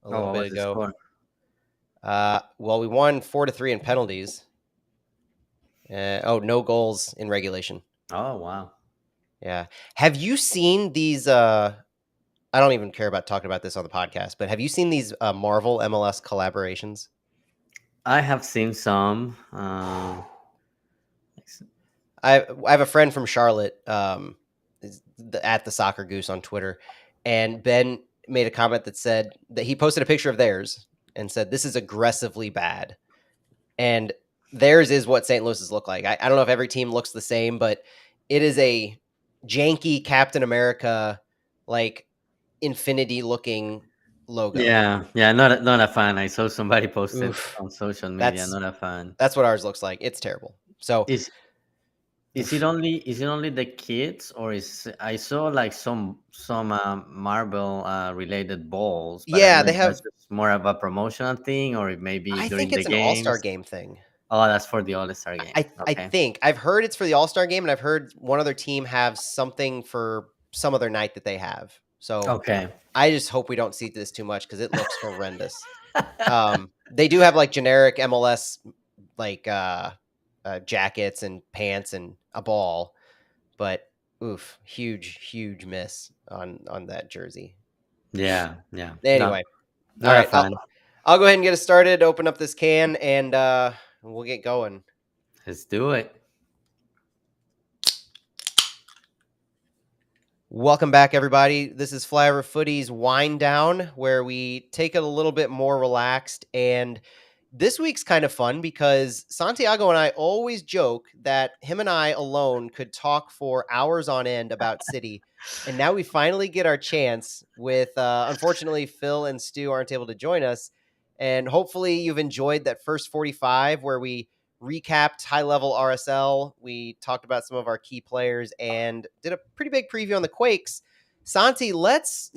a Oh, little what bit was the ago. score? Well, we won 4-3 in penalties. No goals in regulation. Oh, wow. Yeah. Have you seen these? I don't even care about talking about this on the podcast, but have you seen these Marvel MLS collaborations? I have seen some. I have a friend from Charlotte, at the Soccer Goose on Twitter, and Ben made a comment that said that he posted a picture of theirs and said this is aggressively bad, and theirs is what St. Louis's look like. I don't know if every team looks the same, but it is a janky Captain America, like infinity looking logo. Yeah, not a fan. I saw somebody posted Oof, on social media. that's Not a fan. that's what ours looks like. It's terrible. So, Is oof. is it only the kids, or is I saw like some Marvel related balls, but I don't Yeah, know they if that's have. just more of a promotional thing or if maybe I think during the it's an All-Star games. game thing. Oh, that's for the All Star game. I Okay. think I've heard it's for the All-Star game, and I've heard one other team have something for some other night that they have. So Okay. I just hope we don't see this too much because it looks horrendous. They do have like generic MLS like jackets and pants and a ball, but oof, huge miss on that jersey. Yeah. No, Anyway, all not a right, fan. I'll go ahead and get us started. Open up this can and we'll get going. Let's do it. Welcome back, everybody. This is Flyover Footy's Wind Down, where we take it a little bit more relaxed. And this week's kind of fun because Santiago and I always joke that him and I alone could talk for hours on end about City. And now we finally get our chance with, unfortunately, Phil and Stu aren't able to join us. And hopefully you've enjoyed that first 45 where we recapped high level RSL. We talked about some of our key players and did a pretty big preview on the Quakes. Santi, let's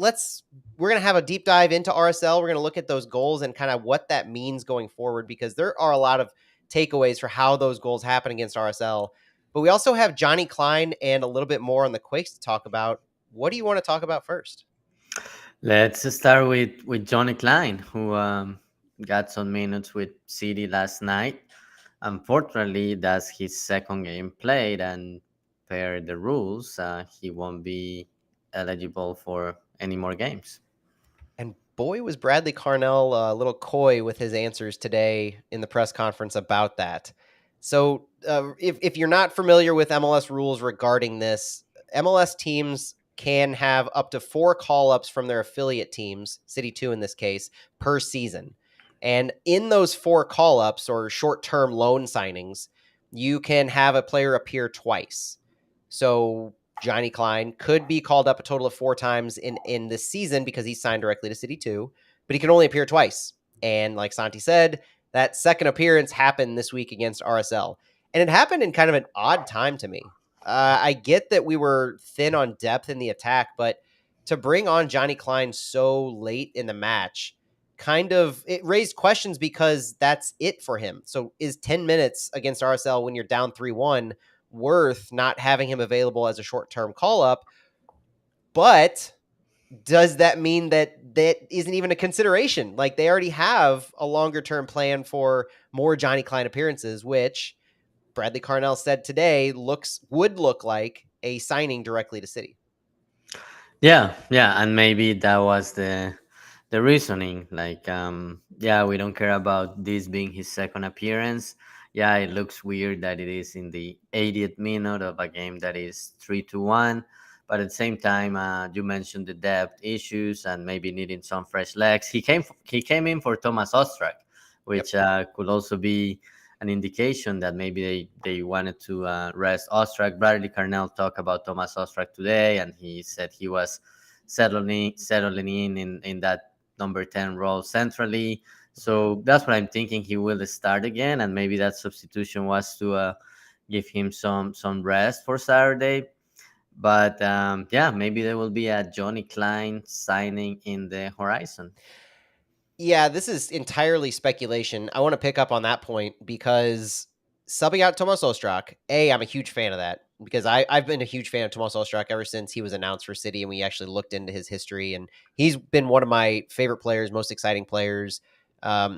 we're gonna have a deep dive into RSL. We're gonna look at those goals and kind of what that means going forward because there are a lot of takeaways for how those goals happen against RSL. But we also have Johnny Klein and a little bit more on the Quakes to talk about. What do you want to talk about first? Let's start with Johnny Klein, who got some minutes with City last night. Unfortunately, that's his second game played, and per the rules, he won't be eligible for any more games. And boy, was Bradley Carnell a little coy with his answers today in the press conference about that. So, if you're not familiar with MLS rules regarding this, MLS teams can have up to 4 call ups from their affiliate teams, City 2 in this case, per season. And in those 4 call ups or short term loan signings, you can have a player appear twice. So, Johnny Klein could be called up a total of 4 times in this season because he signed directly to City 2, but he can only appear twice. And like Santi said, that second appearance happened this week against RSL. And it happened in kind of an odd time to me. I get that we were thin on depth in the attack, but to bring on Johnny Klein so late in the match kind of it raised questions because that's it for him. So is 10 minutes against RSL when you're down 3-1 worth not having him available as a short-term call-up? But does that mean that that isn't even a consideration? Like they already have a longer-term plan for more Johnny Klein appearances, which Bradley Carnell said today would look like a signing directly to City. Yeah, and maybe that was the reasoning. Like, yeah, we don't care about this being his second appearance. Yeah, it looks weird that it is in the 80th minute of a game that is 3-1. But at the same time, you mentioned the depth issues and maybe needing some fresh legs. He came in for Thomas Ostrak, Yep. which could also be an indication that maybe they wanted to rest Ostrak. Bradley Carnell talked about Thomas Ostrak today, and he said he was settling in that number 10 role centrally. So that's what I'm thinking. He will start again, and maybe that substitution was to give him some rest for Saturday. But yeah, maybe there will be a Johnny Klein signing in the horizon. Yeah, this is entirely speculation. I want to pick up on that point because subbing out Tomas Ostrak, I'm a huge fan of that. because I've been a huge fan of Tomas Ostrak ever since he was announced for City, and we actually looked into his history, and he's been one of my favorite players, most exciting players.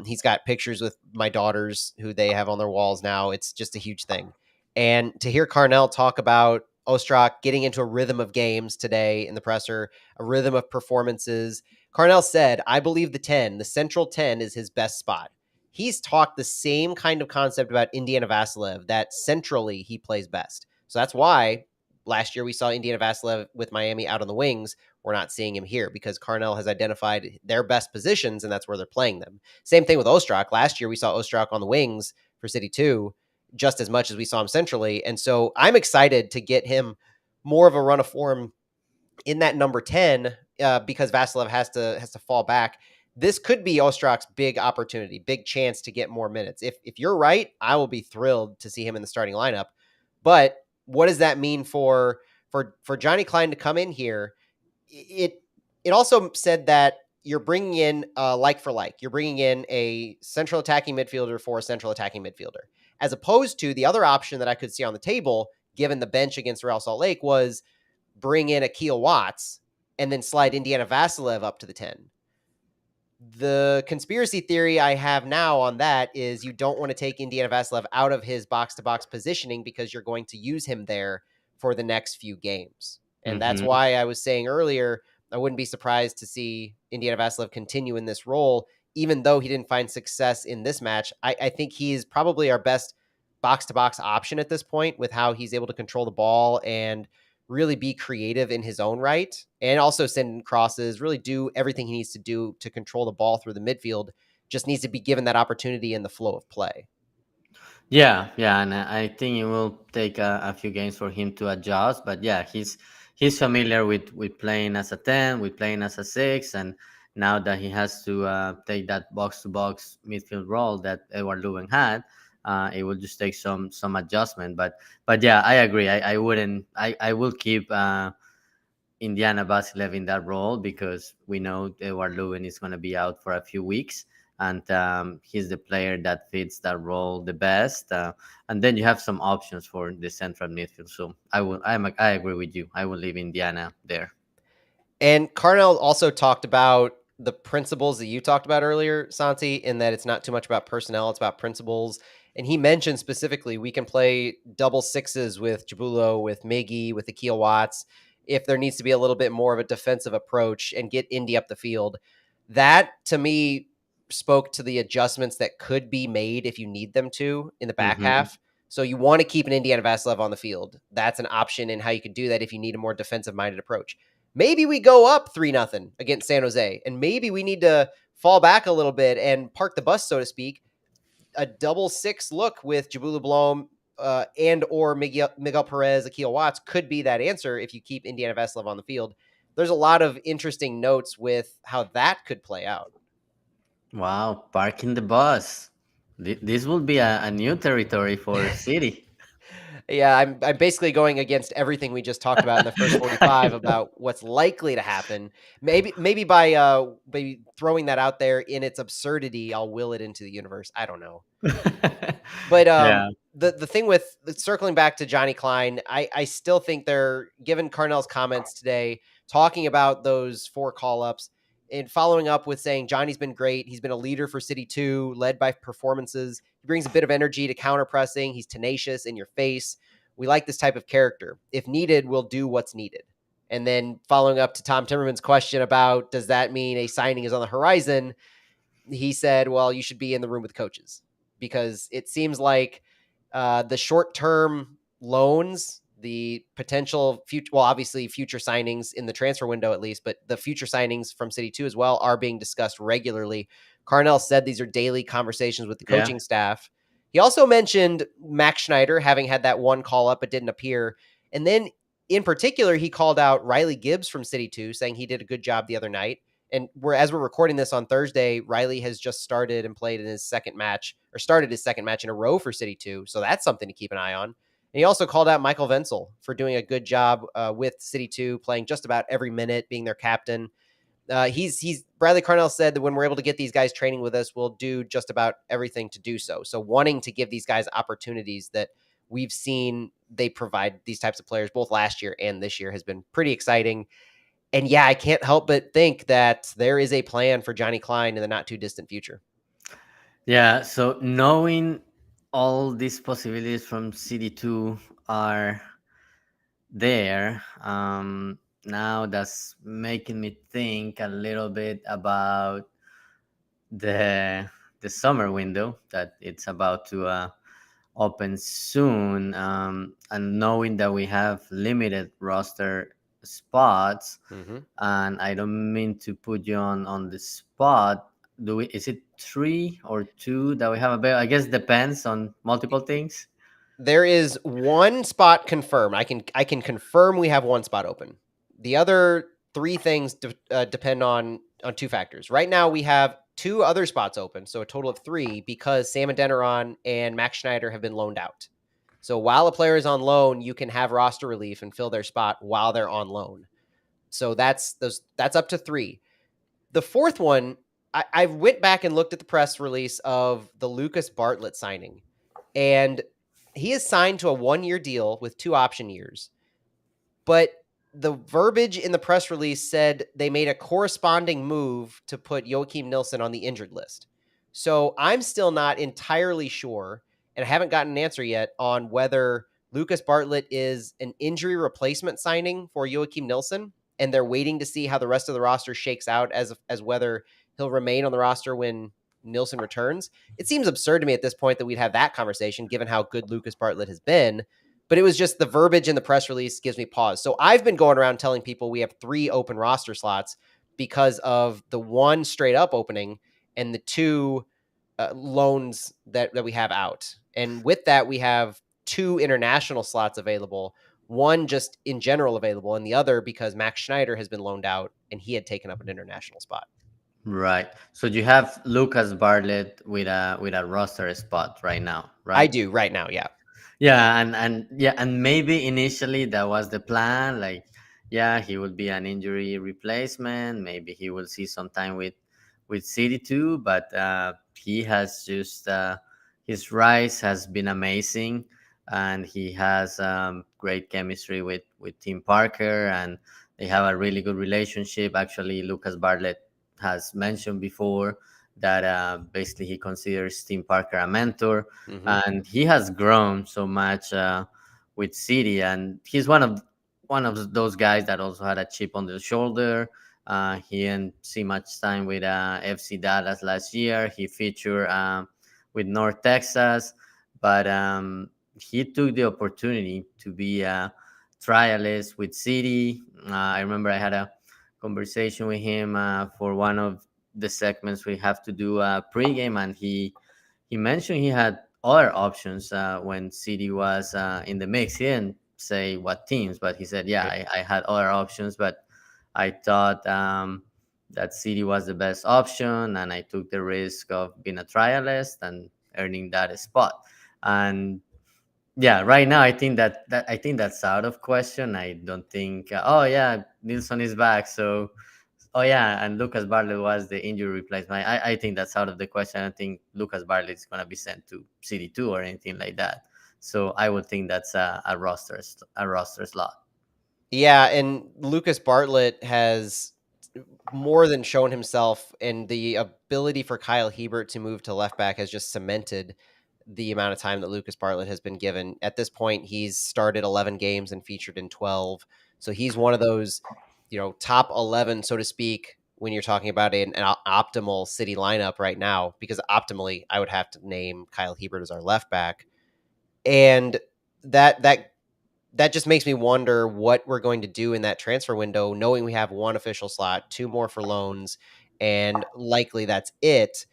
He's got pictures with my daughters who they have on their walls now. It's just a huge thing. And to hear Carnell talk about Ostrak getting into a rhythm of games today in the presser, a rhythm of performances. Carnell said, I believe the central 10 is his best spot. He's talked the same kind of concept about Indiana Vassilev, that centrally he plays best. So that's why last year we saw Indiana Vassilev with Miami out on the wings. We're not seeing him here because Carnell has identified their best positions, and that's where they're playing them. Same thing with Ostrak. Last year we saw Ostrak on the wings for City 2 just as much as we saw him centrally. And so I'm excited to get him more of a run of form in that number 10 because Vassilev has to fall back. This could be Ostrak's big opportunity, big chance to get more minutes. If you're right, I will be thrilled to see him in the starting lineup. But what does that mean for Johnny Klein to come in here? It it also said that you're bringing in like for like. You're bringing in a central attacking midfielder for a central attacking midfielder, as opposed to the other option that I could see on the table, given the bench against Real Salt Lake, was bring in Akil Watts and then slide Indiana Vassilev up to the 10. The conspiracy theory I have now on that is you don't want to take Indiana Vassilev out of his box to box positioning because you're going to use him there for the next few games. And that's Hmm. why I was saying earlier, I wouldn't be surprised to see Indiana Vassilev continue in this role, even though he didn't find success in this match. I think he's probably our best box to box option at this point with how he's able to control the ball and really be creative in his own right and also send crosses, really do everything he needs to do to control the ball through the midfield. Just needs to be given that opportunity in the flow of play. Yeah, yeah, and I think it will take a few games for him to adjust. But yeah, he's familiar with playing as a 10, with playing as a 6, and now that he has to take that box to box midfield role that Edward Leuven had, it will just take some adjustment. But yeah, I agree. I wouldn't. I will keep. Indiana Basilev in that role because we know Edward Leuven is going to be out for a few weeks, and he's the player that fits that role the best. And then you have some options for the central midfield. So I agree with you. I will leave Indiana there. And Carnell also talked about the principles that you talked about earlier, Santi, in that it's not too much about personnel, it's about principles. And he mentioned specifically we can play double sixes with Jabulo, with Miggy, with Akil Watts, if there needs to be a little bit more of a defensive approach and get Indy up the field. That, to me, spoke to the adjustments that could be made if you need them to in the back Hmm. half. So you want to keep an Indiana Vassilev on the field. That's an option in how you could do that if you need a more defensive-minded approach. Maybe we go up 3-0 against San Jose, and maybe we need to fall back a little bit and park the bus, so to speak. A double six look with Jabula Blom and or Miguel Perez, Akil Watts could be that answer if you keep Indiana Vassilev on the field. There's a lot of interesting notes with how that could play out. Wow, parking the bus. This will be a new territory for City. Yeah, I'm basically going against everything we just talked about in the first 45 I know. about what's likely to happen. Maybe by throwing that out there in its absurdity, I'll will it into the universe. I don't know. But Yeah. the thing with circling back to Johnny Klein, I still think they're given Carnell's comments today talking about those four call ups and following up with saying Johnny's been great. He's been a leader for City 2, led by performances. He brings a bit of energy to counter pressing. He's tenacious in your face. We like this type of character. If needed, we'll do what's needed. And then following up to Tom Timmerman's question about does that mean a signing is on the horizon? He said, well, you should be in the room with coaches because it seems like the short term loans, the potential future, well, obviously future signings in the transfer window at least, but the future signings from City 2 as well are being discussed regularly. Carnell said these are daily conversations with the Yeah. coaching staff. He also mentioned Max Schneider having had that one call up but didn't appear. And then in particular, he called out Riley Gibbs from City 2, saying he did a good job the other night. And as we're recording this on Thursday, Riley has just started and played in his second match or started his second match in a row for City 2. So that's something to keep an eye on. And he also called out Michael Wenzel for doing a good job with City 2, playing just about every minute, being their captain. He's Bradley Carnell said that when we're able to get these guys training with us, we'll do just about everything to do so. So wanting to give these guys opportunities that we've seen they provide these types of players both last year and this year has been pretty exciting. And yeah, I can't help but think that there is a plan for Johnny Klein in the not too distant future. Yeah, so knowing all these possibilities from CD2 are there, now that's making me think a little bit about the the summer window that it's about to open soon, and knowing that we have limited roster spots. Mm-hmm. And I don't mean to put you on the spot. Do we? Is it 3 or 2 that we have available? I guess depends on multiple things. There is one spot confirmed. I can confirm we have one spot open. The other three things depend on two factors. Right now, we have two other spots open, so a total of three because Sam Adeniran and Max Schneider have been loaned out. So while a player is on loan, you can have roster relief and fill their spot while they're on loan. So that's up to three. The fourth one, I went back and looked at the press release of the Lucas Bartlett signing, and he is signed to a 1-year deal with 2 option years. But the verbiage in the press release said they made a corresponding move to put Joachim Nilsson on the injured list. So I'm still not entirely sure, and I haven't gotten an answer yet on whether Lucas Bartlett is an injury replacement signing for Joachim Nilsson, and they're waiting to see how the rest of the roster shakes out as whether he'll remain on the roster when Nilsson returns. It seems absurd to me at this point that we'd have that conversation, given how good Lucas Bartlett has been. But it was just the verbiage in the press release gives me pause. So I've been going around telling people we have 3 open roster slots because of the one straight up opening and the 2 loans that we have out. And with that, we have 2 international slots available. One just in general available, and the other because Max Schneider has been loaned out and he had taken up an international spot. Right. So you have Lucas Bartlett with a roster spot right now, I right? do right now, yeah. Yeah, and maybe initially that was the plan. Like, yeah, he would be an injury replacement. Maybe he will see some time with CD2, but he has just his rise has been amazing, and he has great chemistry with Tim Parker, and they have a really good relationship. Actually, Lucas Bartlett has mentioned before that basically he considers Tim Parker a mentor, Mm-hmm. and he has grown so much with City, and he's one of those guys that also had a chip on the shoulder. He didn't see much time with FC Dallas last year. He featured with North Texas, but he took the opportunity to be a trialist with City. I remember I had a conversation with him for one of the segments we have to do pregame, and he mentioned he had other options when City was in the mix. He didn't say what teams, but he said, "Yeah, Right. I had other options, but I thought that City was the best option, and I took the risk of being a trialist and earning that spot." And yeah, right now I think that's out of question. I don't think. Oh yeah, Nilsson is back, so oh yeah, and Lucas Bartlett was the injury replacement. I think that's out of the question. I don't think Lucas Bartlett is gonna be sent to CD2 or anything like that. So I would think that's a roster slot. Yeah, and Lucas Bartlett has more than shown himself, and the ability for Kyle Hebert to move to left back has just cemented the amount of time that Lucas Bartlett has been given. At this point, he's started 11 games and featured in 12. So he's one of those, top 11, so to speak, when you're talking about an optimal City lineup right now, because optimally, I would have to name Kyle Hebert as our left back. And that just makes me wonder what we're going to do in that transfer window, knowing we have one official slot, 2 more for loans, and likely that's it.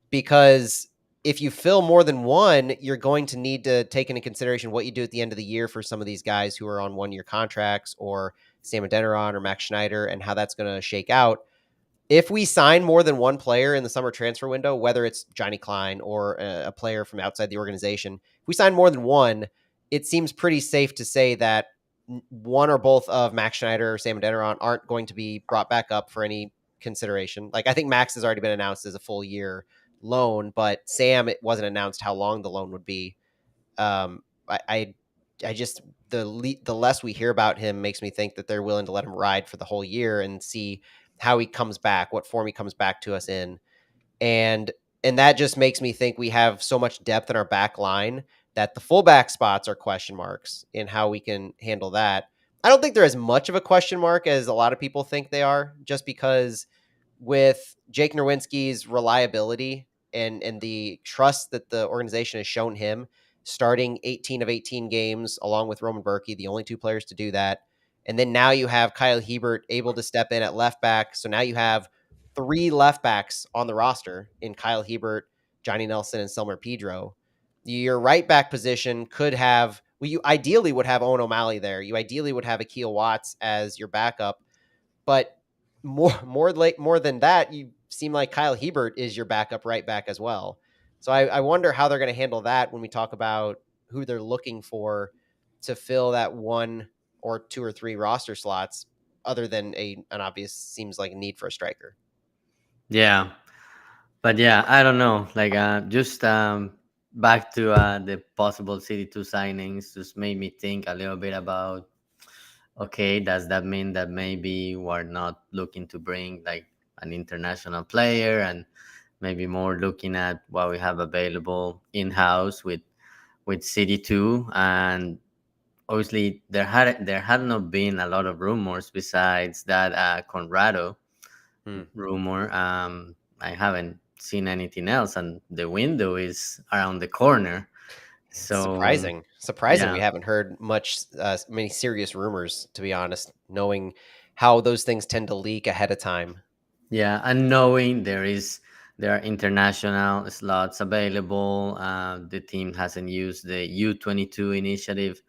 Because if you fill more than one, you're going to need to take into consideration what you do at the end of the year for some of these guys who are on 1-year contracts, or Sam Adeniran or Max Schneider, and how that's going to shake out. If we sign more than one player in the summer transfer window, whether it's Johnny Klein or a player from outside the organization, if we sign more than one, it seems pretty safe to say that one or both of Max Schneider or Sam Adeniran aren't going to be brought back up for any consideration. Like, I think Max has already been announced as a full year loan, but Sam, it wasn't announced how long the loan would be. I just the less we hear about him makes me think that they're willing to let him ride for the whole year and see how he comes back, what form he comes back to us in. And that just makes me think we have so much depth in our back line that the fullback spots are question marks in how we can handle that. I don't think they're as much of a question mark as a lot of people think they are, just because with Jake Nerwinski's reliability and the trust that the organization has shown him, starting 18 of 18 games along with Roman Berkey, the only two players to do that. And then now you have Kyle Hebert able to step in at left back. So now you have three left backs on the roster in Kyle Hebert, Johnny Nelson, and Selmer Pedro. Your right back position could have, well, you ideally would have Owen O'Malley there. You ideally would have Akil Watts as your backup, but more than that, you seem like Kyle Hebert is your backup right back as well. So I wonder how they're going to handle that when we talk about who they're looking for to fill that one or two or three roster slots, other than an obvious seems like a need for a striker. Yeah, but yeah, I don't know. Like, just back to the possible City Two signings, just made me think a little bit about. Okay, does that mean that maybe we're not looking to bring like an international player, and maybe more looking at what we have available in house with City Two? And obviously, there had not been a lot of rumors besides that Conrado Hmm. rumor. I haven't seen anything else, and the window is around the corner. It's So surprising we yeah, haven't heard many serious rumors, to be honest, knowing how those things tend to leak ahead of time. yeah, and knowing there are international slots available, the team hasn't used the U22 initiative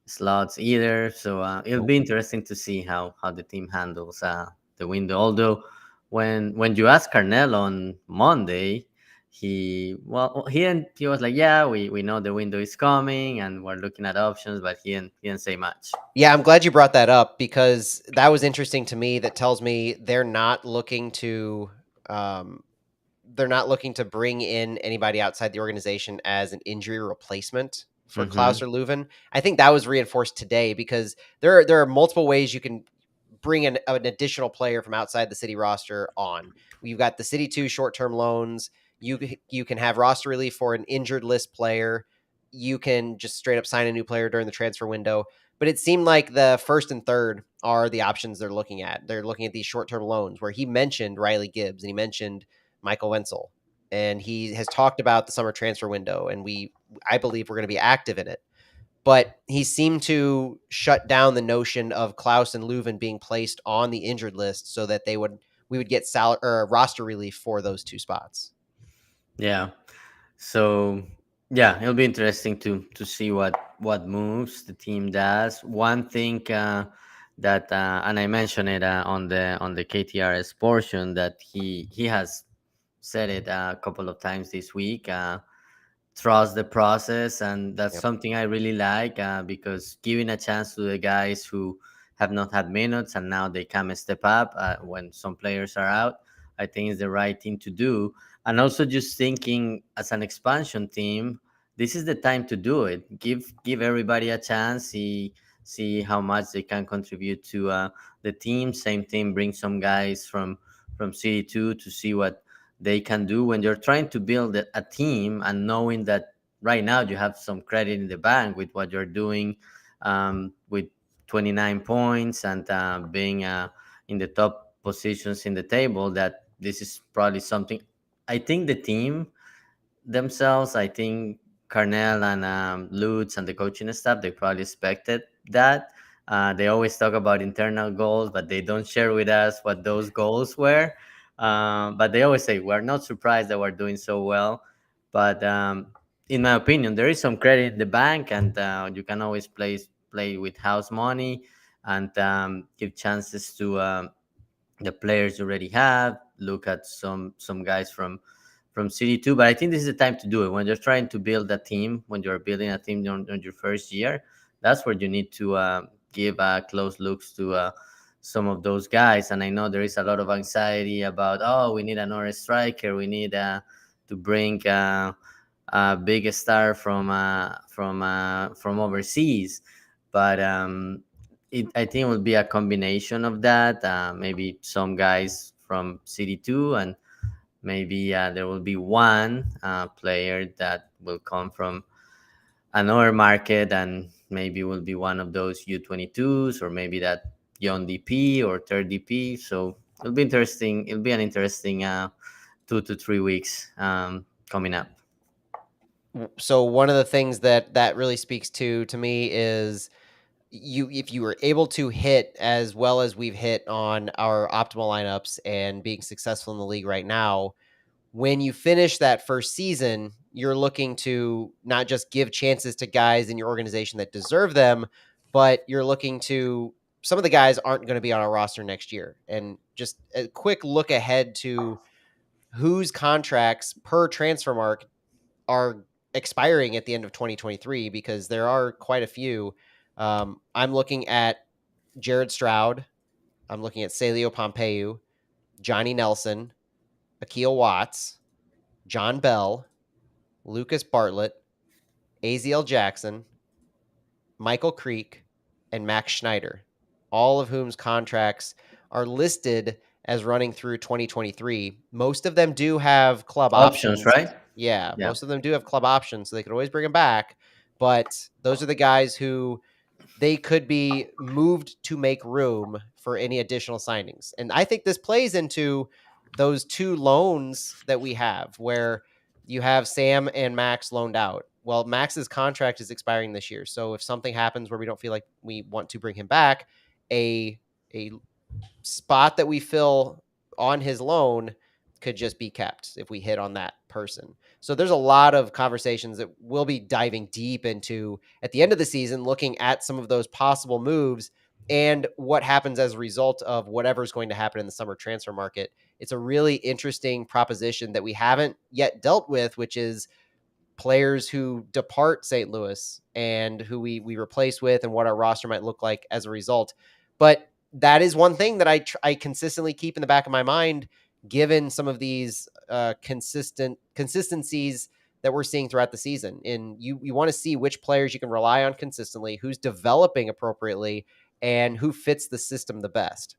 slots either. So it'll Nope. be interesting to see how the team handles the window. Although when you asked Carnell on Monday, he was like, yeah, we know the window is coming and we're looking at options, but he didn't say much. Yeah, I'm glad you brought that up because that was interesting to me. That tells me um, they're not looking to bring in anybody outside the organization as an injury replacement for Mm-hmm. Klaus or Leuven. I think that was reinforced today because there are multiple ways you can bring an additional player from outside the city roster on. You've got the City 2 short-term loans. You can have roster relief for an injured list player. You can just straight up sign a new player during the transfer window. But it seemed like the first and third are the options they're looking at. They're looking at these short-term loans where he mentioned Riley Gibbs and he mentioned Michael Wenzel, and he has talked about the summer transfer window, and I believe we're going to be active in it. But he seemed to shut down the notion of Klaus and Leuven being placed on the injured list so that we would get or roster relief for those two spots. Yeah. So yeah, it'll be interesting to see what moves the team does. One thing that and I mentioned it on the KTRS portion that he has said it a couple of times this week. Trust the process, and that's Yep. something I really like because giving a chance to the guys who have not had minutes and now they come and step up when some players are out, I think is the right thing to do. And also just thinking as an expansion team, this is the time to do it. Give everybody a chance. See how much they can contribute to the team. Same thing. Bring some guys from City Two to see what they can do when you're trying to build a team and knowing that right now you have some credit in the bank with what you're doing with 29 points and being in the top positions in the table, that this is probably something. I think the team themselves, I think Carnell and Lutz and the coaching staff, they probably expected that. They always talk about internal goals, but they don't share with us what those goals were. But they always say we're not surprised that we're doing so well. But in my opinion, there is some credit in the bank, and you can always play with house money and give chances to the players you already have. Look at some guys from City too. But I think this is the time to do it when you're trying to build a team. When you're building a team on your first year, that's where you need to give close looks to some of those guys. And I know there is a lot of anxiety about, oh, we need another striker. We need to bring a big star from overseas. But I think it will be a combination of that. Maybe some guys from City Two, and maybe there will be one player that will come from another market, and maybe will be one of those U22s, or maybe that young DP or third DP. So it'll be interesting. It'll be an interesting 2 to 3 weeks coming up. So one of the things that really speaks to me is if you were able to hit as well as we've hit on our optimal lineups and being successful in the league right now, when you finish that first season, you're looking to not just give chances to guys in your organization that deserve them, but you're looking to some of the guys aren't going to be on our roster next year. And just a quick look ahead to whose contracts per transfer mark are expiring at the end of 2023 because there are quite a few. I'm looking at Jared Stroud. I'm looking at Celio Pompeu, Johnny Nelson, Akil Watts, John Bell, Lucas Bartlett, Aziel Jackson, Michael Creek, and Max Schneider, all of whom's contracts are listed as running through 2023. Most of them do have club Options, options. right? Yeah, Yeah. most of them do have club options, so they could always bring them back. But those are the guys who they could be moved to make room for any additional signings. And I think this plays into those two loans that we have where you have Sam and Max loaned out. Well, Max's contract is expiring this year. So if something happens where we don't feel like we want to bring him back, a a spot that we fill on his loan could just be kept if we hit on that person. So there's a lot of conversations that we'll be diving deep into at the end of the season, looking at some of those possible moves and what happens as a result of whatever's going to happen in the summer transfer market. It's a really interesting proposition that we haven't yet dealt with, which is players who depart St. Louis and who we replace with and what our roster might look like as a result. But that is one thing that I consistently keep in the back of my mind, given some of these consistencies that we're seeing throughout the season. And you want to see which players you can rely on consistently, who's developing appropriately, and who fits the system the best.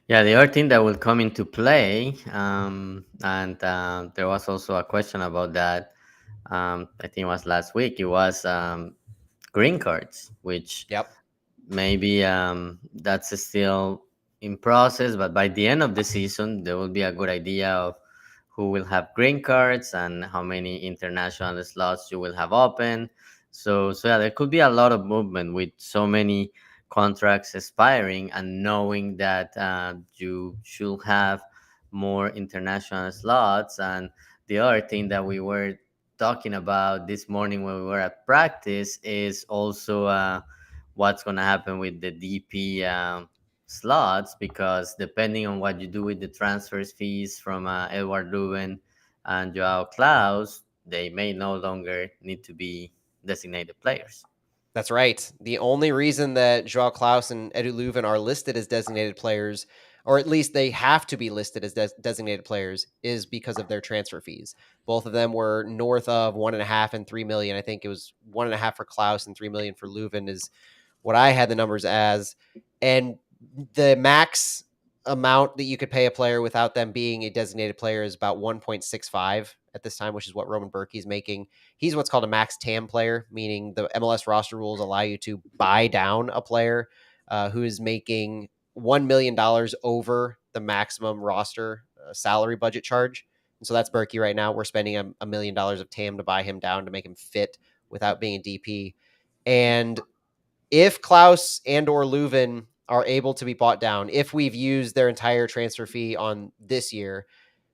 Yeah, the other thing that will come into play, and there was also a question about that. I think it was last week. It was green cards, which Yep. maybe that's still in process, but by the end of the season, there will be a good idea of who will have green cards and how many international slots you will have open. So yeah, there could be a lot of movement with so many contracts expiring, and knowing that you should have more international slots. And the other thing that we were talking about this morning when we were at practice is also what's going to happen with the DP slots, because depending on what you do with the transfers fees from Edward Leuven and Joao Klaus, they may no longer need to be designated players. That's right. The only reason that Joao Klaus and Edu Leuven are listed as designated players, or at least they have to be listed as designated players, is because of their transfer fees. Both of them were north of 1.5 and 3 million. I think it was 1.5 for Klaus and 3 million for Leuven is what I had the numbers as. And the max amount that you could pay a player without them being a designated player is about 1.65 at this time, which is what Roman Berkey is making. He's what's called a max TAM player, meaning the MLS roster rules allow you to buy down a player who is making $1 million over the maximum roster salary budget charge. And so that's Berkey right now. We're spending $1 million of TAM to buy him down to make him fit without being a DP. And if Klaus and or Leuven are able to be bought down, if we've used their entire transfer fee on this year,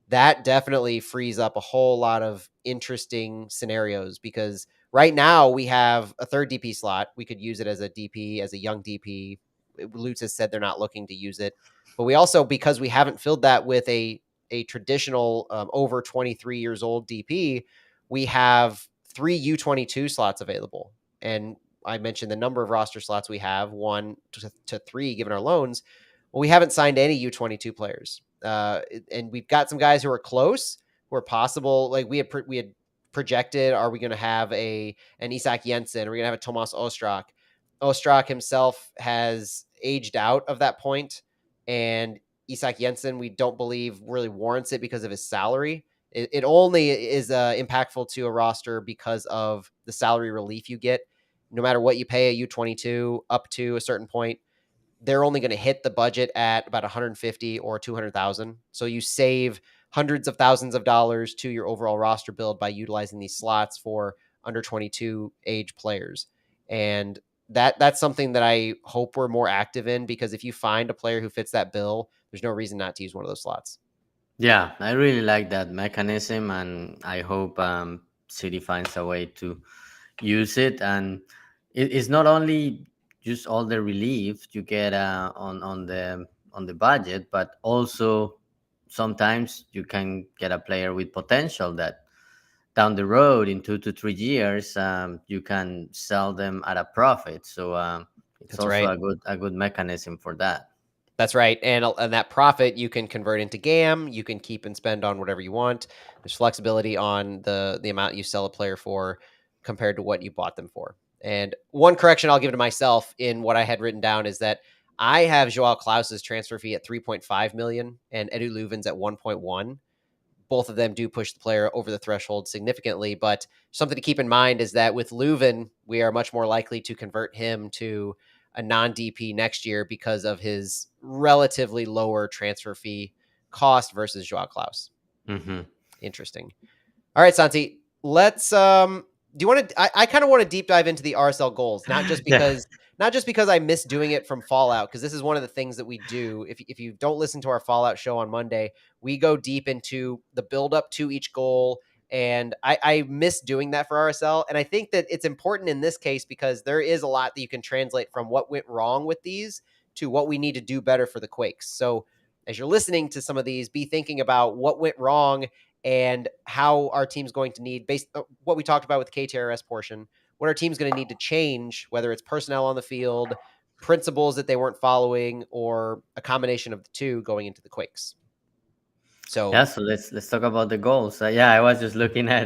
that definitely frees up a whole lot of interesting scenarios because right now we have a third DP slot. We could use it as a DP, as a young DP. Lutz has said they're not looking to use it, but we also, because we haven't filled that with a traditional over 23 years old DP, we have three U22 slots available. And I mentioned the number of roster slots we have, one to three, given our loans. Well, we haven't signed any U22 players, and we've got some guys who are close, who are possible. Like we had projected, are we going to have an Isak Jensen? Are we going to have a Tomas Ostrak? Ostrak himself has aged out of that point, and Isak Jensen, we don't believe really warrants it because of his salary. It only is impactful to a roster because of the salary relief you get. No matter what you pay a U22 up to a certain point, they're only going to hit the budget at about 150 or 200,000. So you save hundreds of thousands of dollars to your overall roster build by utilizing these slots for under 22 age players. And that's something that I hope we're more active in, because if you find a player who fits that bill, there's no reason not to use one of those slots. Yeah, I really like that mechanism, and I hope City finds a way to use it. And it's not only just all the relief you get on the budget, but also sometimes you can get a player with potential that down the road in 2 to 3 years you can sell them at a profit. So it's That's also right. a good mechanism for that. That's right. And that profit you can convert into GAM. You can keep and spend on whatever you want. There's flexibility on the amount you sell a player for compared to what you bought them for. And one correction I'll give to myself in what I had written down is that I have Joao Klaus's transfer fee at 3.5 million and Edu Leuven's at 1.1. Both of them do push the player over the threshold significantly. But something to keep in mind is that with Leuven, we are much more likely to convert him to a non DP next year because of his relatively lower transfer fee cost versus Joao Klaus. Hmm. Interesting. All right, Santi, let's do you want to I kind of want to deep dive into the RSL goals, Yeah. not just because I miss doing it from Fallout, because this is one of the things that we do. If you don't listen to our Fallout show on Monday, we go deep into the build up to each goal, and I miss doing that for RSL. And I think that it's important in this case because there is a lot that you can translate from what went wrong with these to what we need to do better for the Quakes. So as you're listening to some of these, be thinking about what went wrong and how our team's going to need, based what we talked about with the KTRS portion, what our team's going to need to change, whether it's personnel on the field, principles that they weren't following, or a combination of the two going into the Quakes. Yeah, So so let's talk about the goals. Yeah, I was just looking at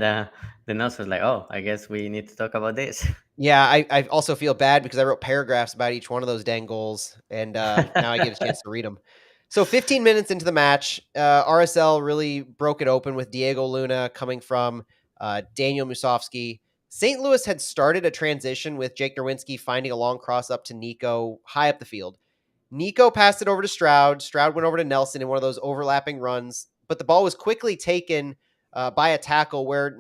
the notes. I was like, oh, I guess we need to talk about this. yeah, I also feel bad because I wrote paragraphs about each one of those dang goals, and now I get a chance to read them. So 15 minutes into the match, RSL really broke it open with Diego Luna coming from Daniel Musovski. St. Louis had started a transition with Jake Nerwinski finding a long cross up to Nico high up the field. Nico passed it over to Stroud. Stroud went over to Nelson in one of those overlapping runs, but the ball was quickly taken by a tackle where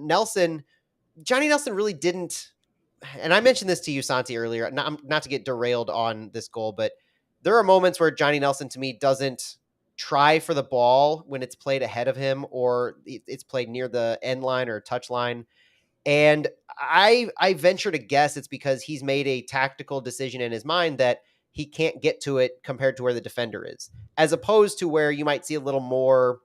Johnny Nelson really didn't. And I mentioned this to you, Santi, earlier, not to get derailed on this goal, but there are moments where Johnny Nelson, to me, doesn't try for the ball when it's played ahead of him or it's played near the end line or touch line. And I venture to guess it's because he's made a tactical decision in his mind that he can't get to it compared to where the defender is, as opposed to where you might see a little more,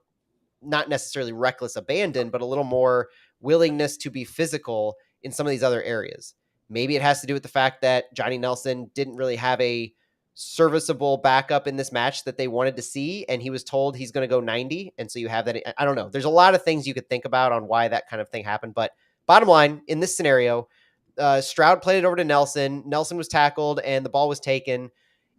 not necessarily reckless abandon, but a little more willingness to be physical in some of these other areas. Maybe it has to do with the fact that Johnny Nelson didn't really have a serviceable backup in this match that they wanted to see, and he was told he's going to go 90. And so you have that. I don't know. There's a lot of things you could think about on why that kind of thing happened. But bottom line, in this scenario, Stroud played it over to Nelson. Nelson was tackled, and the ball was taken.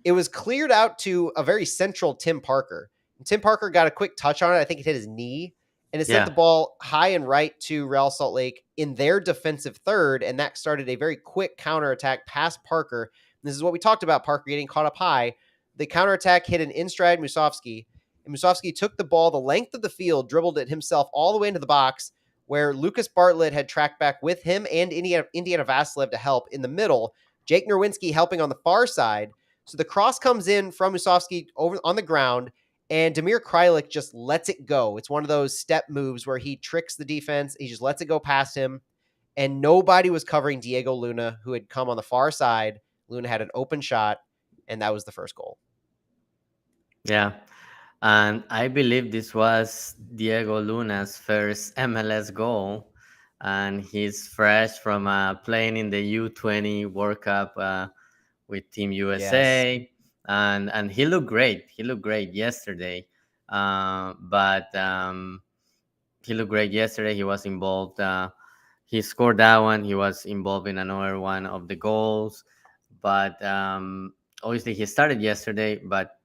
It was cleared out to a very central Tim Parker. And Tim Parker got a quick touch on it. I think it hit his knee, and it sent the Yeah, ball high and right to Real Salt Lake in their defensive third, and that started a very quick counterattack past Parker. And this is what we talked about, Parker getting caught up high. The counterattack hit an in-stride Musovski, and Musovski took the ball the length of the field, dribbled it himself all the way into the box, where Lucas Bartlett had tracked back with him and Indiana Vassilev to help in the middle. Jake Nerwinski helping on the far side. So the cross comes in from Musovski over on the ground, and Damir Krylik just lets it go. It's one of those step moves where he tricks the defense. He just lets it go past him, and nobody was covering Diego Luna, who had come on the far side. Luna had an open shot, and that was the first goal. yeah. And I believe this was Diego Luna's first MLS goal, and he's fresh from playing in the U20 World Cup with Team Yes. USA, and he looked great. He looked great yesterday, but he looked great yesterday. He was involved he scored that one. He was involved in another one of the goals, but obviously he started yesterday. But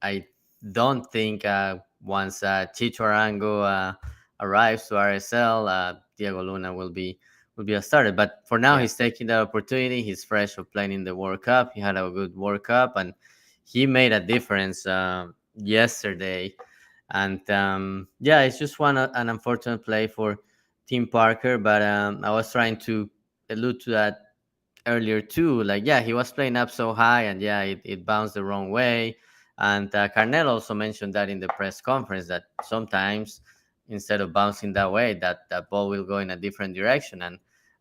I don't think once Chicho Arango arrives to RSL, Diego Luna will be a starter. But for now, Yeah. he's taking the opportunity. He's fresh of playing in the World Cup. He had a good World Cup, and he made a difference yesterday. And yeah, it's just an unfortunate play for Tim Parker. But I was trying to allude to that earlier too. Like, yeah, he was playing up so high, and yeah, it bounced the wrong way. And Carnell also mentioned that in the press conference that sometimes instead of bouncing that way, that ball will go in a different direction,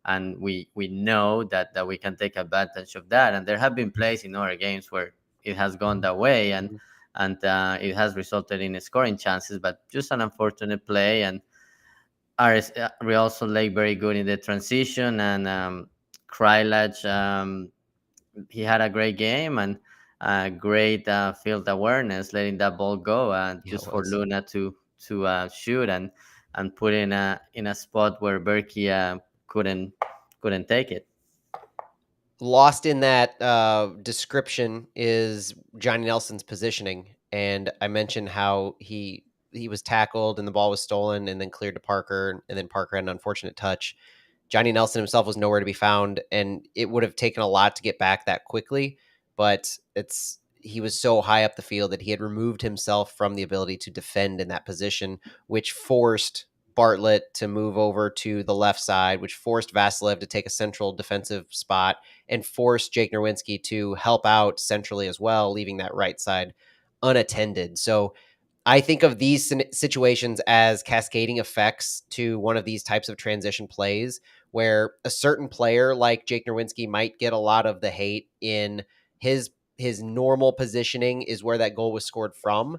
and we know that we can take advantage of that. And there have been plays in other games where it has gone that way, Mhm. and it has resulted in scoring chances, but just an unfortunate play. And Real Salt Lake very good in the transition, and Krylach, he had a great game and great field awareness, letting that ball go, Yeah, it just for was. Luna to shoot and put in a spot where Berkey couldn't take it. Lost in that description is Johnny Nelson's positioning, and I mentioned how he was tackled and the ball was stolen and then cleared to Parker, and then Parker had an unfortunate touch. Johnny Nelson himself was nowhere to be found, and it would have taken a lot to get back that quickly. But he was so high up the field that he had removed himself from the ability to defend in that position, which forced Bartlett to move over to the left side, which forced Vasilev to take a central defensive spot and forced Jake Nerwinski to help out centrally as well, leaving that right side unattended. So I think of these situations as cascading effects to one of these types of transition plays where a certain player like Jake Nerwinski might get a lot of the hate in his his normal positioning is where that goal was scored from,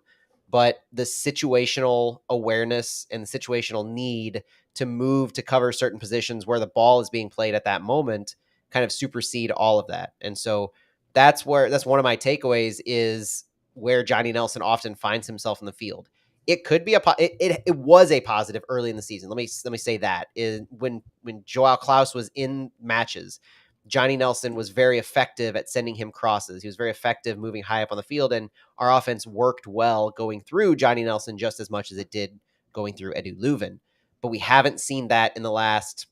but the situational awareness and the situational need to move to cover certain positions where the ball is being played at that moment kind of supersede all of that. And so that's one of my takeaways is where Johnny Nelson often finds himself in the field. It could be it was a positive early in the season. Let me say that is when Joao Klaus was in matches, Johnny Nelson was very effective at sending him crosses. He was very effective moving high up on the field, and our offense worked well going through Johnny Nelson just as much as it did going through Edu Leuven. But we haven't seen that in the last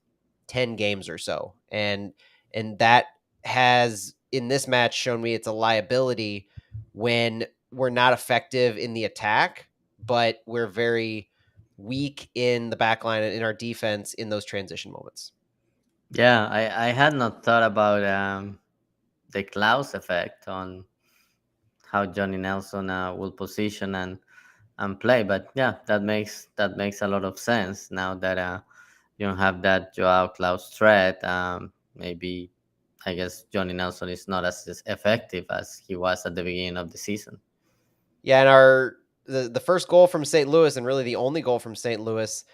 10 games or so, and that has in this match shown me it's a liability when we're not effective in the attack, but we're very weak in the back line and in our defense in those transition moments. Yeah, I had not thought about the Klaus effect on how Johnny Nelson will position and play. But yeah, that makes a lot of sense now that you don't have that Joao Klaus threat. Maybe I guess Johnny Nelson is not as effective as he was at the beginning of the season. Yeah, and the first goal from St. Louis, and really the only goal from St. Louis,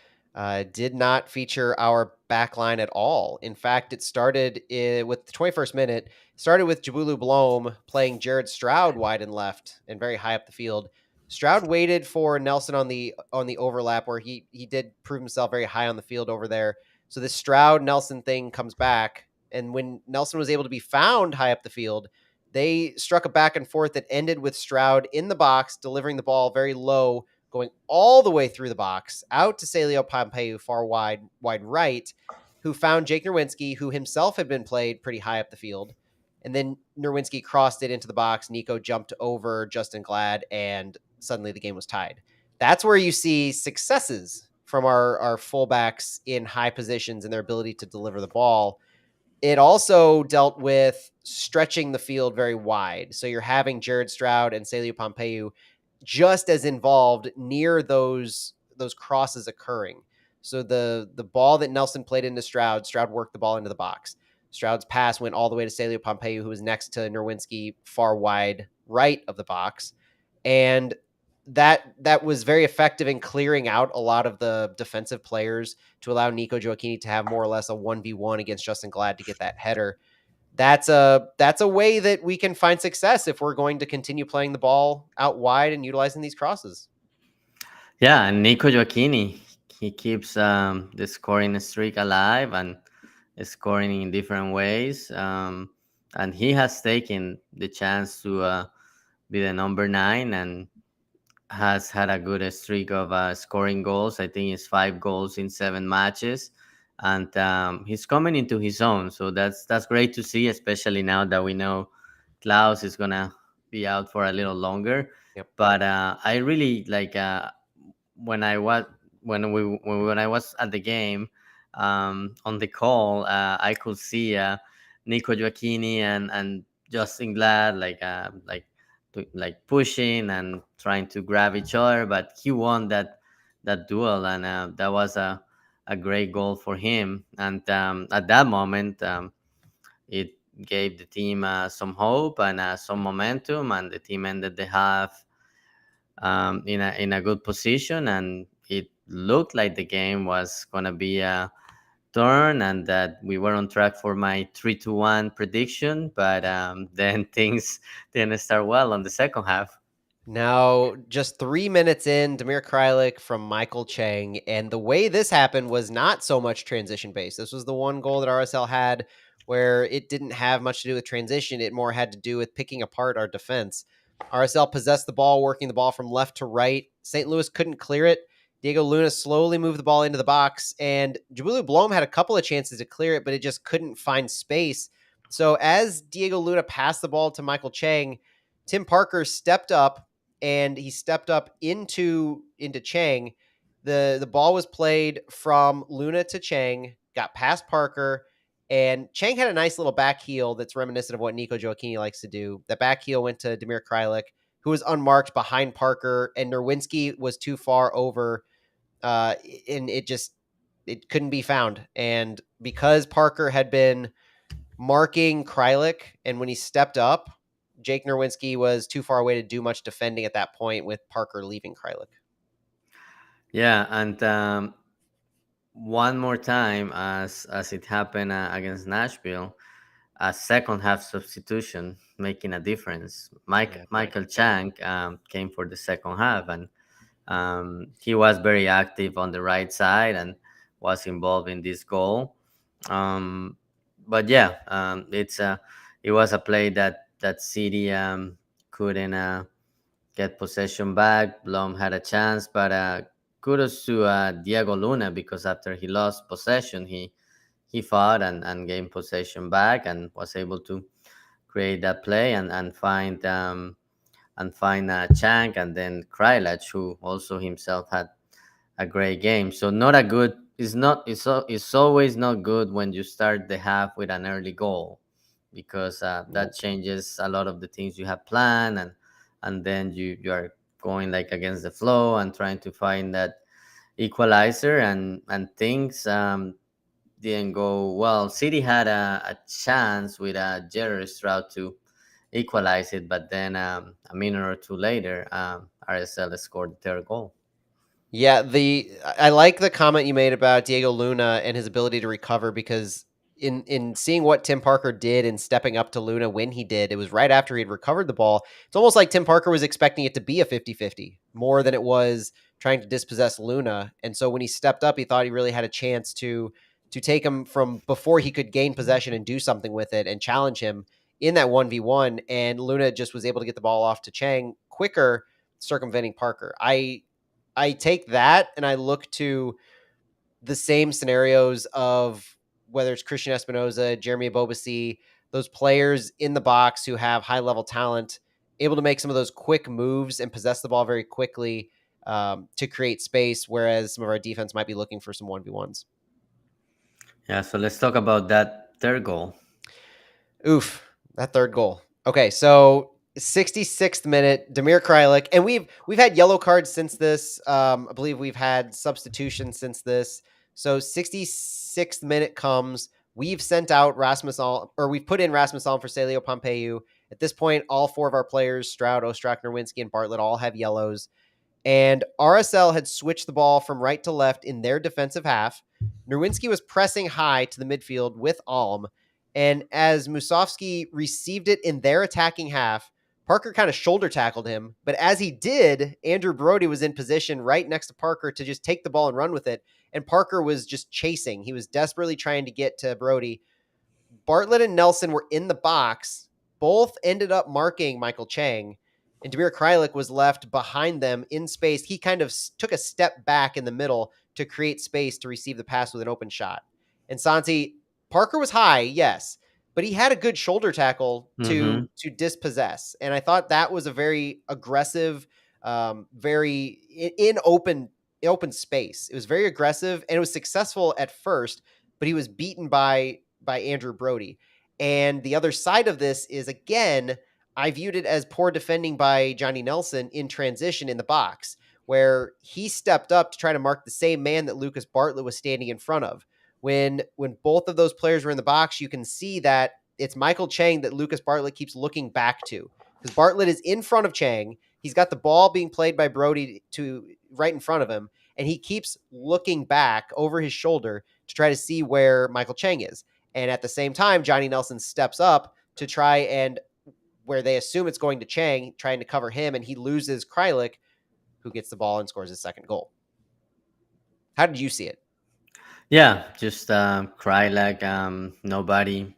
did not feature our back line at all. In fact, it started with the 21st minute. Started with Jabulu Blom playing Jared Stroud wide and left and very high up the field. Stroud waited for Nelson on the overlap where he did prove himself very high on the field over there. So this Stroud Nelson thing comes back, and when Nelson was able to be found high up the field, they struck a back and forth that ended with Stroud in the box, delivering the ball very low, going all the way through the box, out to Celio Pompeu, far wide right, who found Jake Nerwinski, who himself had been played pretty high up the field. And then Nerwinski crossed it into the box. Nico jumped over Justin Glad, and suddenly the game was tied. That's where you see successes from our fullbacks in high positions and their ability to deliver the ball. It also dealt with stretching the field very wide. So you're having Jared Stroud and Celio Pompeu just as involved near those crosses occurring. So the ball that Nelson played into Stroud, Stroud worked the ball into the box. Stroud's pass went all the way to Celio Pompeu, who was next to Nerwinski, far wide right of the box, and that was very effective in clearing out a lot of the defensive players to allow Nico Gioacchini to have more or less a 1v1 against Justin Glad to get that header. That's a way that we can find success if we're going to continue playing the ball out wide and utilizing these crosses. Yeah, and Nico Gioacchini, he keeps the scoring streak alive and scoring in different ways. And he has taken the chance to be the number 9 and has had a good streak of scoring goals. I think it's 5 goals in 7 matches, and he's coming into his own. So that's great to see, especially now that we know Klaus is gonna be out for a little longer. Yep. But I really like when I was when I was at the game on the call, I could see Nico Gioacchini and Justin Glad like pushing and trying to grab each other, but he won that duel, and that was a great goal for him. And at that moment, it gave the team some hope and some momentum, and the team ended the half in a good position, and it looked like the game was gonna be a turn and that we were on track for my 3-1 prediction. But then things didn't start well on the second half. Now, just 3 minutes in, Damir Krylik from Michael Chang. And the way this happened was not so much transition based. This was the one goal that RSL had where it didn't have much to do with transition. It more had to do with picking apart our defense. RSL possessed the ball, working the ball from left to right. St. Louis couldn't clear it. Diego Luna slowly moved the ball into the box, and Jabulu Blom had a couple of chances to clear it, but it just couldn't find space. So as Diego Luna passed the ball to Michael Chang, Tim Parker stepped up and he stepped up into Chang. The ball was played from Luna to Chang, got past Parker, and Chang had a nice little back heel that's reminiscent of what Nico Gioacchini likes to do. That back heel went to Damir Krylik, who was unmarked behind Parker, and Nerwinski was too far over, and it couldn't be found. And because Parker had been marking Krylik, and when he stepped up, Jake Nerwinski was too far away to do much defending at that point with Parker leaving Krylik. Yeah, and one more time, as it happened against Nashville, a second half substitution making a difference. Yeah, right. Michael Chang came for the second half, and he was very active on the right side and was involved in this goal. But yeah, it was a play that City couldn't get possession back. Blom had a chance, but kudos to Diego Luna, because after he lost possession, he fought and gained possession back and was able to create that play and find Chang and then Krylach, who also himself had a great game. So not a good. It's not. It's always not good when you start the half with an early goal, because that Nope. changes a lot of the things you have planned, and then you are going like against the flow and trying to find that equalizer, and things didn't go well. City had a chance with Jerry Stroud to equalize it, but then a minute or two later, RSL scored the third goal. Yeah, I like the comment you made about Diego Luna and his ability to recover, because in seeing what Tim Parker did and stepping up to Luna when he did, it was right after he had recovered the ball. It's almost like Tim Parker was expecting it to be a 50-50 more than it was trying to dispossess Luna. And so when he stepped up, he thought he really had a chance to take him from before he could gain possession and do something with it and challenge him in that 1v1, and Luna just was able to get the ball off to Chang quicker, circumventing Parker. I take that and I look to the same scenarios of whether it's Christian Espinoza, Jeremy Bobasi, those players in the box who have high level talent, able to make some of those quick moves and possess the ball very quickly, to create space, whereas some of our defense might be looking for some 1v1s. Yeah, so let's talk about that third goal. Oof, that third goal. Okay, so 66th minute, Damir Krylik, and we've had yellow cards since this. I believe we've had substitutions since this. So 66th minute comes. We've sent out Rasmus Alm, or we've put in Rasmus Alm for Celio Pompeu. At this point, all four of our players, Stroud, Ostrak, Nerwinski, and Bartlett, all have yellows. And RSL had switched the ball from right to left in their defensive half. Nerwinski was pressing high to the midfield with Alm. And as Musovski received it in their attacking half, Parker kind of shoulder tackled him, but as he did, Andrew Brody was in position right next to Parker to just take the ball and run with it. And Parker was just chasing. He was desperately trying to get to Brody. Bartlett and Nelson were in the box. Both ended up marking Michael Chang, and Damir Kreilach was left behind them in space. He kind of took a step back in the middle to create space to receive the pass with an open shot. And Santi, Parker was high, yes, but he had a good shoulder tackle Mm-hmm. to dispossess, and I thought that was a very aggressive, very in open space. It was very aggressive, and it was successful at first, but he was beaten by Andrew Brody. And the other side of this is, again, I viewed it as poor defending by Johnny Nelson in transition in the box, where he stepped up to try to mark the same man that Lucas Bartlett was standing in front of. When both of those players were in the box, you can see that it's Michael Chang that Lucas Bartlett keeps looking back to, because Bartlett is in front of Chang. He's got the ball being played by Brody to right in front of him, and he keeps looking back over his shoulder to try to see where Michael Chang is. And at the same time, Johnny Nelson steps up to try and where they assume it's going to Chang, trying to cover him, and he loses Kreilach, who gets the ball and scores his second goal. How did you see it? Yeah, just cry like nobody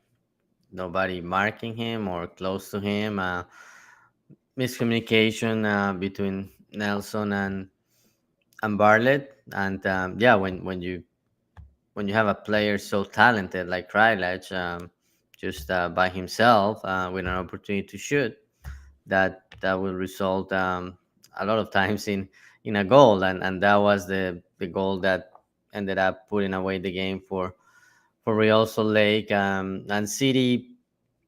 marking him or close to him. Miscommunication between Nelson and Bartlett, and yeah, when you have a player so talented like Krylach, just by himself with an opportunity to shoot, that will result a lot of times in a goal, and that was the goal that ended up putting away the game for Real Salt Lake. And City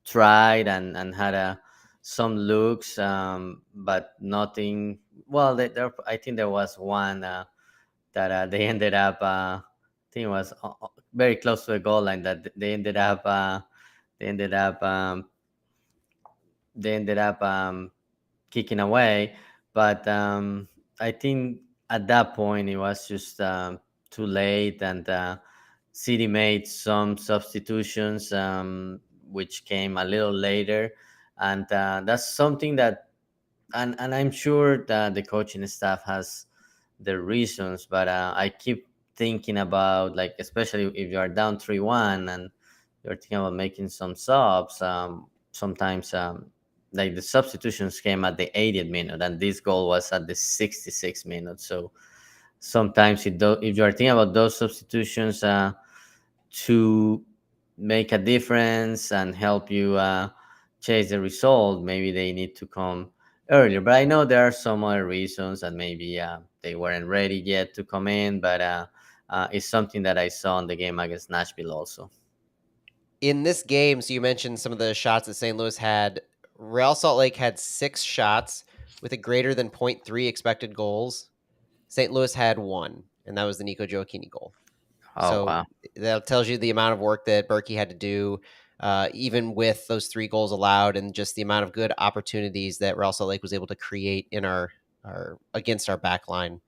tried and had some looks, but nothing. Well, I think there was one that they ended up. I think it was very close to the goal line that they ended up they ended up kicking away. But I think at that point it was just too late, and City made some substitutions, which came a little later, and that's something that, and I'm sure that the coaching staff has their reasons, but I keep thinking about, like, especially if you are down 3-1 and you're thinking about making some subs. Sometimes like the substitutions came at the 80th minute, and this goal was at the 66th minute. So sometimes if you are thinking about those substitutions to make a difference and help you chase the result, maybe they need to come earlier. But I know there are some other reasons, and maybe they weren't ready yet to come in. But it's something that I saw in the game against Nashville also. In this game, so you mentioned some of the shots that St. Louis had. Real Salt Lake had 6 shots with a greater than 0.3 expected goals. St. Louis had 1, and that was the Nico Gioacchini goal. Oh So wow. that tells you the amount of work that Berkey had to do, even with those 3 goals allowed, and just the amount of good opportunities that Real Salt Lake was able to create in our against our back line.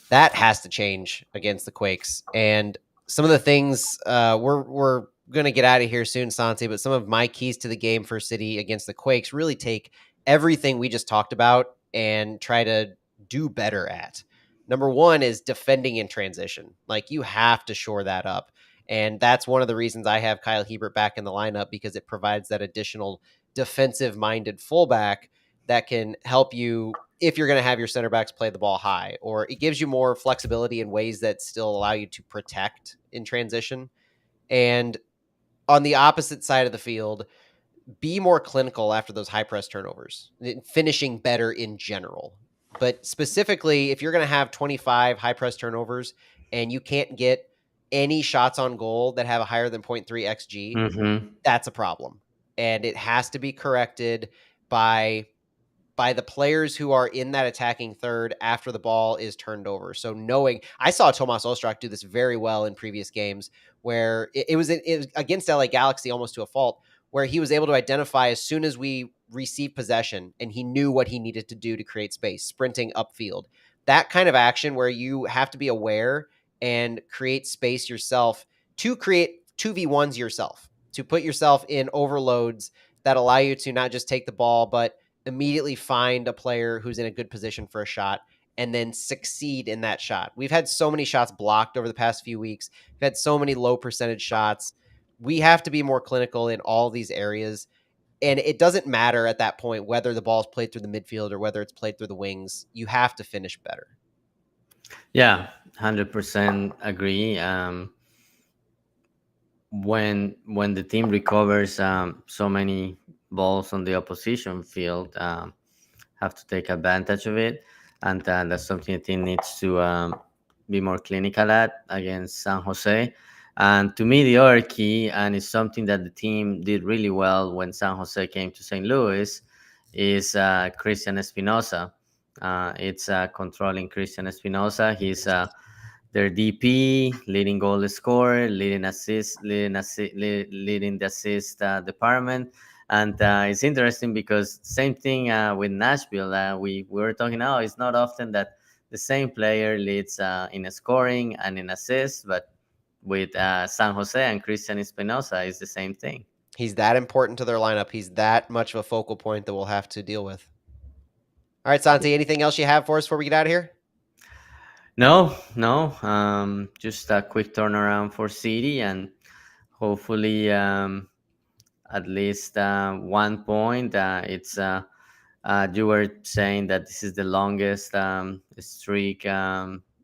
That has to change against the Quakes. And some of the things we're going to get out of here soon, Santi, but some of my keys to the game for City against the Quakes really take everything we just talked about and try to do better at. Number one is defending in transition. Like, you have to shore that up. And that's one of the reasons I have Kyle Hebert back in the lineup, because it provides that additional defensive minded fullback that can help you if you're going to have your center backs play the ball high, or it gives you more flexibility in ways that still allow you to protect in transition. And on the opposite side of the field, be more clinical after those high press turnovers, finishing better in general. But specifically, if you're going to have 25 high press turnovers and you can't get any shots on goal that have a higher than 0.3 XG, Mm-hmm. that's a problem. And it has to be corrected by the players who are in that attacking third after the ball is turned over. So knowing, I saw Tomas Ostrak do this very well in previous games, where it was against LA Galaxy almost to a fault, where he was able to identify as soon as we received possession, and he knew what he needed to do to create space, sprinting upfield. That kind of action where you have to be aware and create space yourself to create 2v1s yourself, to put yourself in overloads that allow you to not just take the ball, but immediately find a player who's in a good position for a shot and then succeed in that shot. We've had so many shots blocked over the past few weeks. We've had so many low percentage shots. We have to be more clinical in all these areas. And it doesn't matter at that point whether the ball is played through the midfield or whether it's played through the wings. You have to finish better. Yeah, 100% agree. When the team recovers so many balls on the opposition field, have to take advantage of it, and that's something the team needs to be more clinical at against San Jose. And to me, the other key, and it's something that the team did really well when San Jose came to St. Louis, is Christian Espinosa. It's controlling Christian Espinosa. He's their DP, leading goal scorer, leading the assist department. And it's interesting because same thing with Nashville. We were talking now. It's not often that the same player leads in scoring and in assists, but with San Jose and Christian Espinosa, it's the same thing. He's that important to their lineup. He's that much of a focal point that we'll have to deal with. All right, Santi, anything else you have for us before we get out of here? No, no. Just a quick turnaround for City, and hopefully at least 1 point. You were saying that this is the longest streak.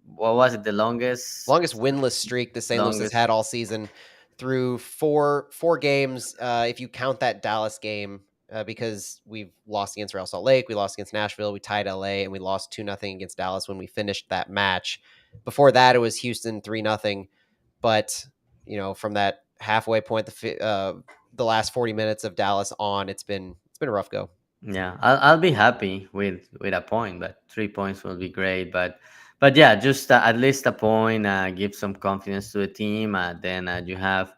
What was it? The longest, Longest winless streak the St. Louis has longest. had all season through four games. If you count that Dallas game, because we've lost against Real Salt Lake, we lost against Nashville, we tied LA, and we lost 2-0 against Dallas when we finished that match. Before that, it was Houston 3-0. But from that halfway point, the last 40 minutes of Dallas on, it's been a rough go. Yeah, I'll be happy with a point, but 3 points will be great. But yeah, just at least a point. Give some confidence to the team. Then you have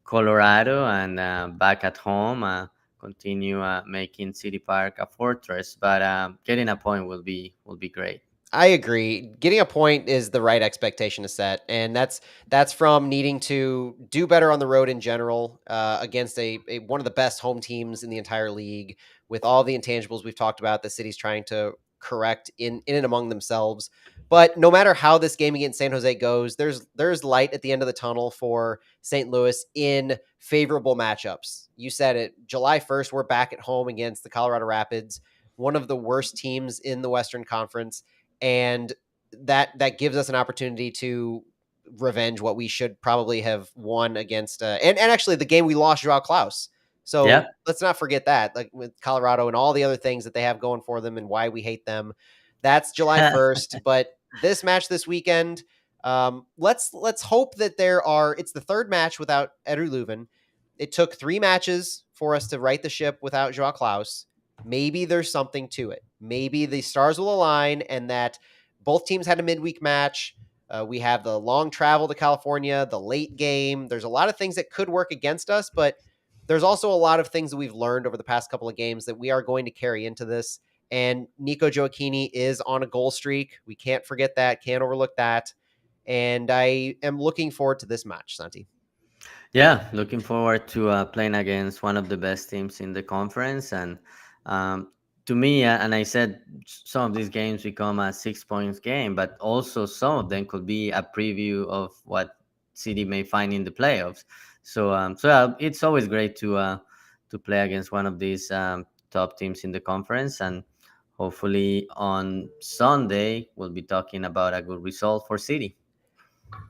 Colorado, and back at home, continue making City Park a fortress. But getting a point will be great. I agree. Getting a point is the right expectation to set, and that's from needing to do better on the road in general against one of the best home teams in the entire league. With all the intangibles we've talked about, the city's trying to correct in and among themselves. But no matter how this game against San Jose goes, there's light at the end of the tunnel for St. Louis in favorable matchups. You said it. July 1st, we're back at home against the Colorado Rapids, one of the worst teams in the Western Conference, and that gives us an opportunity to revenge what we should probably have won against and actually the game we lost Joao Klaus. So Yeah, let's not forget that, like with Colorado and all the other things that they have going for them and why we hate them. That's July 1st, but this match this weekend, let's hope that it's the third match without Edu Leuven. It took 3 matches for us to right the ship without Joao Klaus. Maybe there's something to it. Maybe the stars will align and that both teams had a midweek match. We have the long travel to California, the late game. There's a lot of things that could work against us, but there's also a lot of things that we've learned over the past couple of games that we are going to carry into this. And Nico Gioacchini is on a goal streak. We can't forget that, can't overlook that. And I am looking forward to this match, Santi. yeah. Looking forward to playing against one of the best teams in the conference. And um, to me, and I said some of these games become a 6 points game, but also some of them could be a preview of what City may find in the playoffs. So it's always great to play against one of these top teams in the conference, and hopefully on Sunday we'll be talking about a good result for City.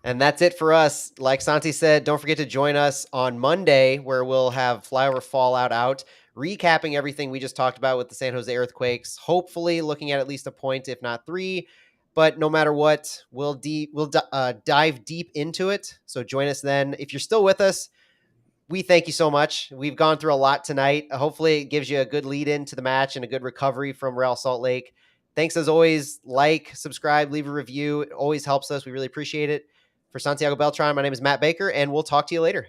And that's it for us. Like Santi said, don't forget to join us on Monday where we'll have Flyover Fallout out, recapping everything we just talked about with the San Jose Earthquakes, hopefully looking at least a point, if not 3. But no matter what, we'll dive deep into it. So join us then. If you're still with us, we thank you so much. We've gone through a lot tonight. Hopefully, it gives you a good lead into the match and a good recovery from Real Salt Lake. Thanks as always. Like, subscribe, leave a review. It always helps us. We really appreciate it. For Santiago Beltran, my name is Matt Baker, and we'll talk to you later.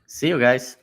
See you guys.